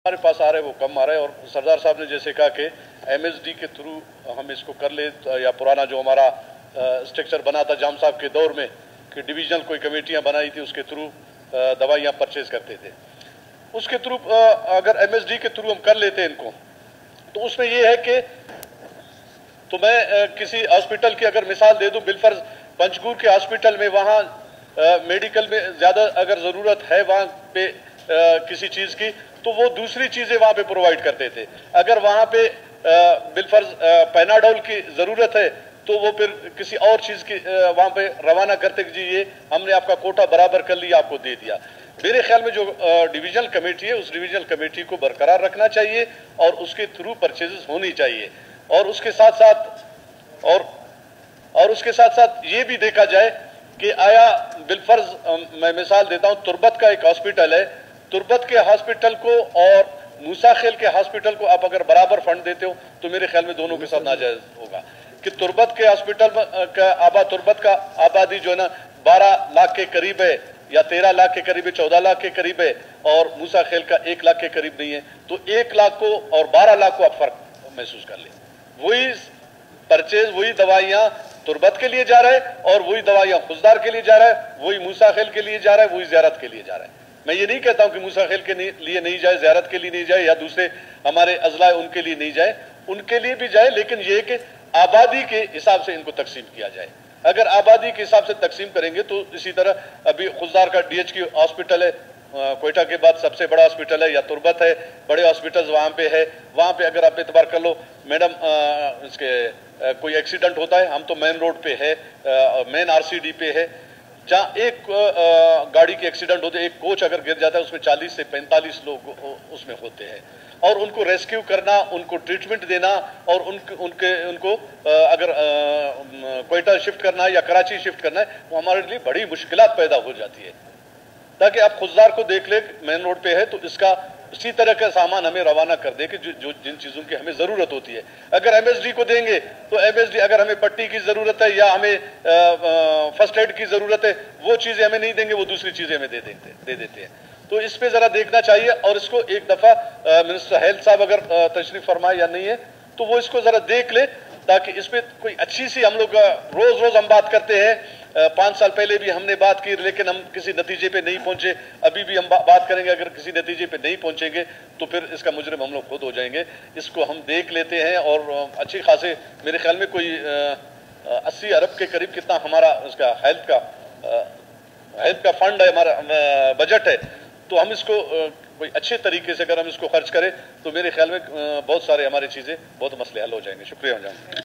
हमारे पास आ रहे वो कम आ रहे हैं। और सरदार साहब ने जैसे कहा कि एमएसडी के थ्रू हम इसको कर ले, या पुराना जो हमारा स्ट्रक्चर बना था जाम साहब के दौर में कि डिविजनल कोई कमेटियां बनाई थी, उसके थ्रू दवाइयां परचेज करते थे, उसके थ्रू अगर एमएसडी के थ्रू हम कर लेते हैं इनको, तो उसमें ये है कि तो मैं किसी हॉस्पिटल की अगर मिसाल दे दूं, बिलफर्ज पंचगूर के हॉस्पिटल में वहाँ मेडिकल में ज़्यादा अगर ज़रूरत है वहाँ पे किसी चीज़ की, तो वो दूसरी चीज़ें वहाँ पे प्रोवाइड करते थे। अगर वहाँ पे बिलफर्ज पैनाडोल की ज़रूरत है तो वो फिर किसी और चीज़ की वहाँ पे रवाना करते कि जी ये हमने आपका कोटा बराबर कर लिया, आपको दे दिया। मेरे ख्याल में जो डिविजनल कमेटी है उस डिविजनल कमेटी को बरकरार रखना चाहिए और उसके थ्रू परचेजेस होनी चाहिए। और उसके साथ साथ उसके साथ साथ ये भी देखा जाए कि आया बिलफर्ज मैं मिसाल देता हूँ, तुर्बत का एक हॉस्पिटल है, तुर्बत के हॉस्पिटल को और मूसा खेल के हॉस्पिटल को आप अगर बराबर फंड देते हो तो मेरे ख्याल में दोनों के साथ नाजायज होगा कि तुर्बत के हॉस्पिटल का तुर्बत का आबादी जो है ना 12 लाख के करीब है या 13 लाख के करीब है, 14 लाख के करीब है, और मूसा खेल का 1 लाख के करीब नहीं है। तो 1 लाख को और 12 लाख को आप फर्क महसूस कर लें। वही परचेज, वही दवाइयां तुर्बत के लिए जा रहा है और वही दवाइयां खुजदार के लिए जा रहा है, वही मूसा खेल के लिए जा रहा है, वही ज़ियारत के लिए जा रहा है। मैं ये नहीं कहता हूं कि मूसा खेल के लिए नहीं जाए, ज़ियारत के लिए नहीं जाए, या दूसरे हमारे अजला उनके लिए नहीं जाए, उनके लिए भी जाए, लेकिन ये कि आबादी के हिसाब से इनको तकसीम किया जाए। अगर आबादी के हिसाब से तकसीम करेंगे तो इसी तरह अभी खुजदार का DH हॉस्पिटल है, कोयटा के बाद सबसे बड़ा हॉस्पिटल है, या तुर्बत है, बड़े हॉस्पिटल्स वहाँ पे है। वहाँ पे अगर आप एतबार कर लो मैडम, इसके कोई एक्सीडेंट होता है, हम तो मेन रोड पे है, मेन RCD पे है, जहाँ एक गाड़ी के एक्सीडेंट होते, एक कोच अगर गिर जाता है उसमें 40 से 45 लोग उसमें होते हैं, और उनको रेस्क्यू करना, उनको ट्रीटमेंट देना, और उनको अगर कोयटा शिफ्ट करना है या कराची शिफ्ट करना है, वो हमारे लिए बड़ी मुश्किलात पैदा हो जाती है। ताकि आप खुददार को देख ले, मेन रोड पे है, तो इसका इसी तरह का सामान हमें रवाना कर दे कि जिन चीज़ों की हमें ज़रूरत होती है। अगर MSD को देंगे तो MSD, अगर हमें पट्टी की ज़रूरत है या हमें फर्स्ट एड की ज़रूरत है, वो चीज़ें हमें नहीं देंगे, वो दूसरी चीज़ें हमें दे देते हैं। तो इस पे ज़रा देखना चाहिए, और इसको एक दफ़ा मिनिस्टर हेल्थ साहब अगर तशरीफ फरमाए या नहीं है तो वो इसको ज़रा देख ले, ताकि इस पर कोई अच्छी सी, हम लोग रोज़ हम बात करते हैं, 5 साल पहले भी हमने बात की लेकिन हम किसी नतीजे पे नहीं पहुंचे, अभी भी हम बात करेंगे, अगर किसी नतीजे पे नहीं पहुंचेंगे तो फिर इसका मुजरिम हम लोग खुद हो जाएंगे। इसको हम देख लेते हैं, और अच्छी खासे मेरे ख्याल में कोई 80 अरब के करीब कितना हमारा उसका हेल्थ का फंड है, हमारा बजट है, तो हम इसको कोई अच्छे तरीके से अगर हम इसको खर्च करें तो मेरे ख्याल में बहुत सारे हमारी चीज़ें, बहुत मसले हल हो जाएंगे। शुक्रिया।